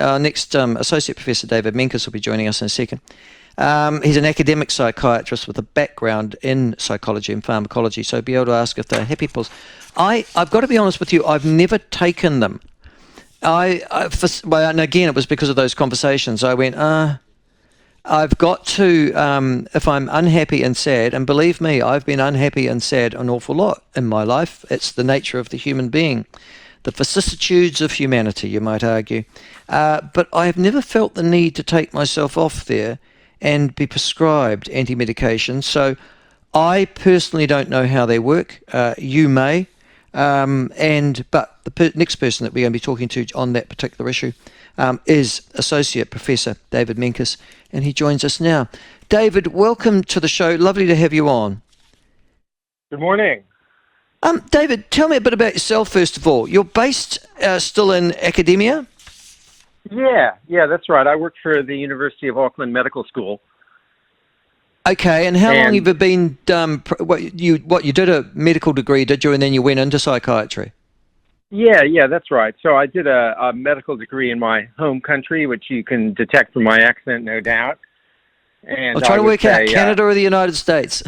Our next Associate Professor David Menkes will be joining us in a second. He's an academic psychiatrist with a background in psychology and pharmacology, so be able to ask if they're happy pills. I've got to be honest with you, I've never taken them. And again, it was because of those conversations. I went, I've got to, if I'm unhappy and sad, and believe me, I've been unhappy and sad an awful lot in my life. It's the nature of the human being, the vicissitudes of humanity, you might argue. But I have never felt the need to take myself off there and be prescribed anti-medication. So I personally don't know how they work. You may. But the next person that we're going to be talking to on that particular issue is Associate Professor David Menkes, and he joins us now. David, welcome to the show. Lovely to have you on. Good morning. David, tell me a bit about yourself, first of all. You're based still in academia? Yeah, that's right. I work for the University of Auckland Medical School. Okay, and how long have you been, what you did a medical degree, did you, and then you went into psychiatry? Yeah, that's right. So I did a medical degree in my home country, which you can detect from my accent, no doubt. And I'm trying to work out, Canada or the United States?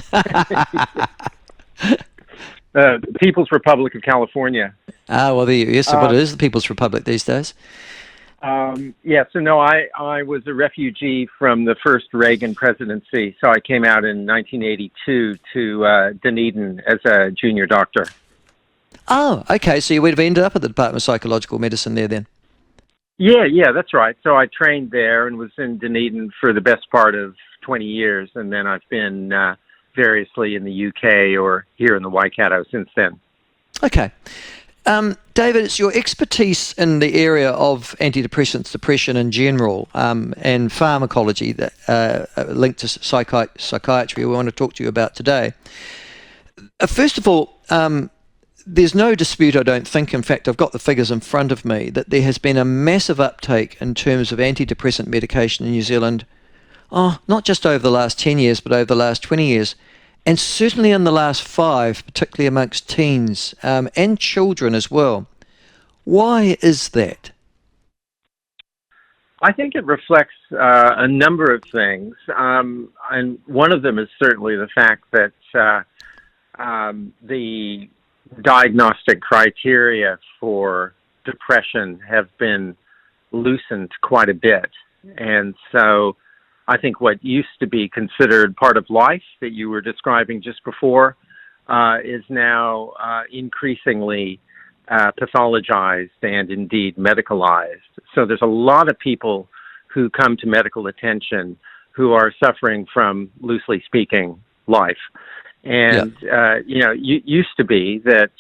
The People's Republic of California. Well, yes, what it is, the People's Republic these days. I was a refugee from the first Reagan presidency, so I came out in 1982 to Dunedin as a junior doctor. Oh, okay, so you would have ended up at the Department of Psychological Medicine there then? Yeah, that's right. So I trained there and was in Dunedin for the best part of 20 years, and then I've been variously in the UK or here in the Waikato since then. Okay. David, it's your expertise in the area of antidepressants, depression in general, and pharmacology that linked to psychiatry we want to talk to you about today. First of all, there's no dispute, I don't think, in fact, I've got the figures in front of me, that there has been a massive uptake in terms of antidepressant medication in New Zealand, not just over the last 10 years, but over the last 20 years. And certainly in the last 5, particularly amongst teens and children as well. Why is that? I think it reflects a number of things. And one of them is certainly the fact that the diagnostic criteria for depression have been loosened quite a bit. And so I think what used to be considered part of life that you were describing just before is now increasingly pathologized and indeed medicalized. So there's a lot of people who come to medical attention who are suffering from, loosely speaking, life. And, used to be that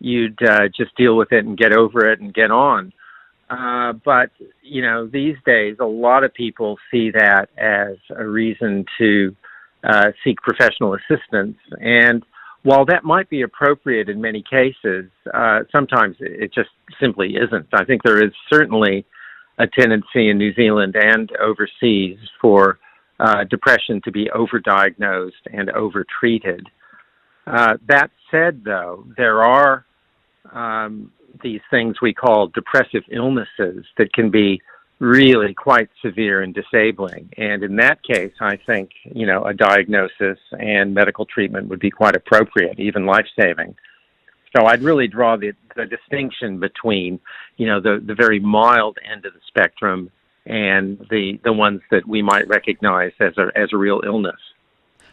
you'd just deal with it and get over it and get on. But, these days, a lot of people see that as a reason to seek professional assistance. And while that might be appropriate in many cases, sometimes it just simply isn't. I think there is certainly a tendency in New Zealand and overseas for depression to be overdiagnosed and overtreated. That said, though, there are these things we call depressive illnesses that can be really quite severe and disabling. And in that case, I think, a diagnosis and medical treatment would be quite appropriate, even life-saving. So I'd really draw the distinction between, the very mild end of the spectrum and the ones that we might recognize as a real illness.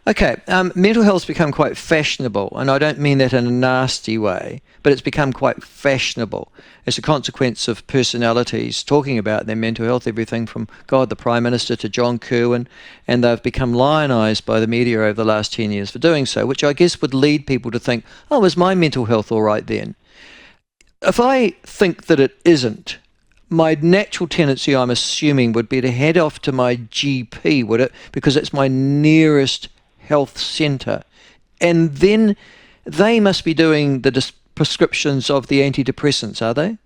Okay, mental health's become quite fashionable, and I don't mean that in a nasty way, but it's become quite fashionable as a consequence of personalities talking about their mental health, everything from, the Prime Minister to John Kirwan, and they've become lionized by the media over the last 10 years for doing so, which I guess would lead people to think, is my mental health all right then? If I think that it isn't, my natural tendency, I'm assuming, would be to head off to my GP, would it? Because it's my nearest health centre, and then they must be doing the prescriptions of the antidepressants, are they?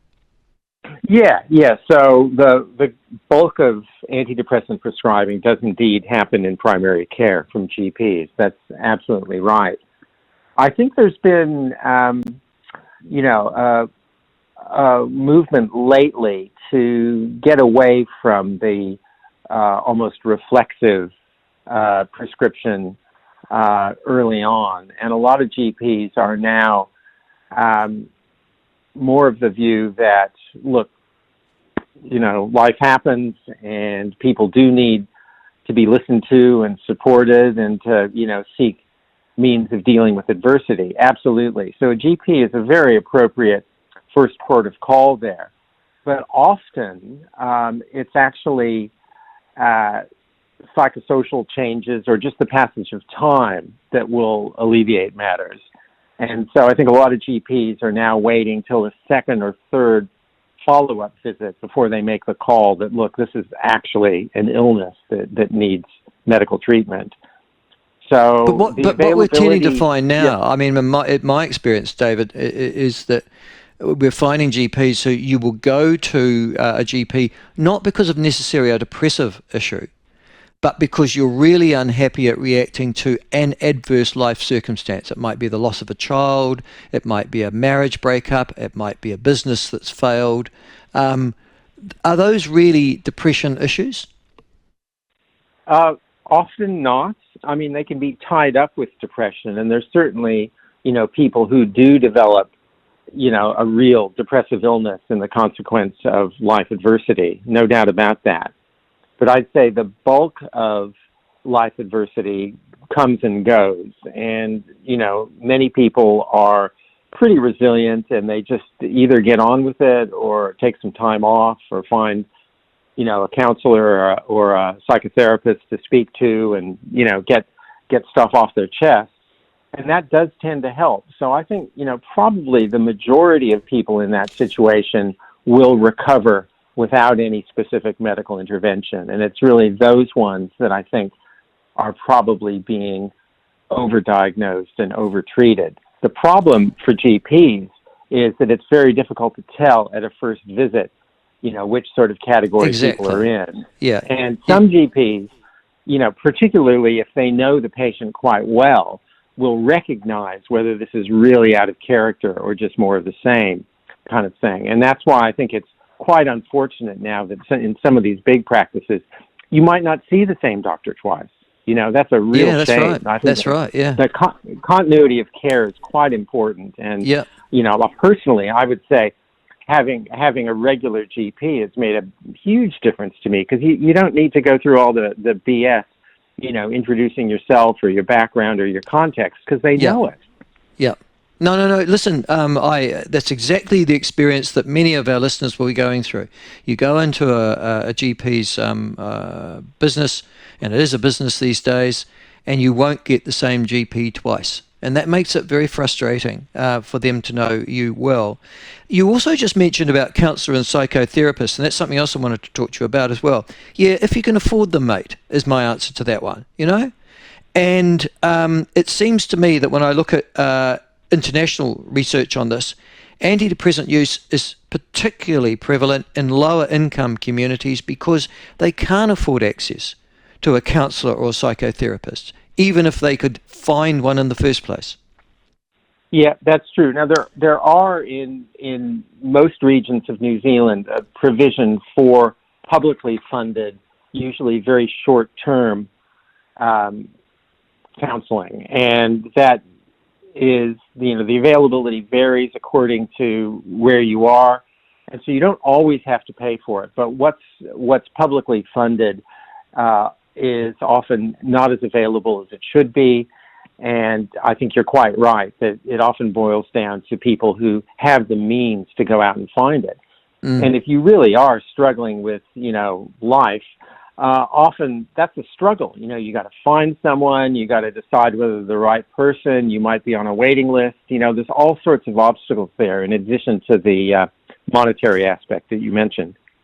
Yeah. So the bulk of antidepressant prescribing does indeed happen in primary care from GPs. That's absolutely right. I think there's been, a movement lately to get away from the almost reflexive prescription early on. And a lot of GPs are now more of the view that, look, life happens and people do need to be listened to and supported and to, seek means of dealing with adversity. Absolutely. So a GP is a very appropriate first port of call there. But often it's actually psychosocial changes or just the passage of time that will alleviate matters. And so I think a lot of GPs are now waiting till a second or third follow-up visit before they make the call that, look, this is actually an illness that needs medical treatment. So But what we're tending to find now, yeah. I mean, my experience, David, is that we're finding GPs who you will go to a GP not because of necessarily a depressive issue, but because you're really unhappy at reacting to an adverse life circumstance. It might be the loss of a child, it might be a marriage breakup, it might be a business that's failed. Are those really depression issues? Often not. I mean, they can be tied up with depression, and there's certainly, people who do develop, a real depressive illness in the consequence of life adversity. No doubt about that. But I'd say the bulk of life adversity comes and goes. And, many people are pretty resilient and they just either get on with it or take some time off or find, a counselor or a psychotherapist to speak to and, get stuff off their chest. And that does tend to help. So I think, probably the majority of people in that situation will recover without any specific medical intervention. And it's really those ones that I think are probably being overdiagnosed and overtreated. The problem for GPs is that it's very difficult to tell at a first visit, which sort of category people are in. Yeah. And some GPs, particularly if they know the patient quite well, will recognize whether this is really out of character or just more of the same kind of thing. And that's why I think it's quite unfortunate now that in some of these big practices, you might not see the same doctor twice. That's a real shame. Right. That's right. Yeah. The continuity of care is quite important. And, personally, I would say having a regular GP has made a huge difference to me because you don't need to go through all the BS, introducing yourself or your background or your context because they know it. Yeah. No. Listen, that's exactly the experience that many of our listeners will be going through. You go into a GP's business, and it is a business these days, and you won't get the same GP twice. And that makes it very frustrating for them to know you well. You also just mentioned about counsellor and psychotherapists, and that's something else I wanted to talk to you about as well. Yeah, if you can afford them, mate, is my answer to that one, And it seems to me that when I look at international research on this, antidepressant use is particularly prevalent in lower income communities because they can't afford access to a counsellor or a psychotherapist, even if they could find one in the first place. Yeah, that's true. Now, there are in most regions of New Zealand a provision for publicly funded, usually very short-term counseling, and that is, the availability varies according to where you are, and so you don't always have to pay for it. But what's publicly funded is often not as available as it should be, and I think you're quite right that it often boils down to people who have the means to go out and find it. And if you really are struggling with, life, often that's a struggle. You got to find someone, you got to decide whether they're the right person, you might be on a waiting list. There's all sorts of obstacles there in addition to the monetary aspect that you mentioned.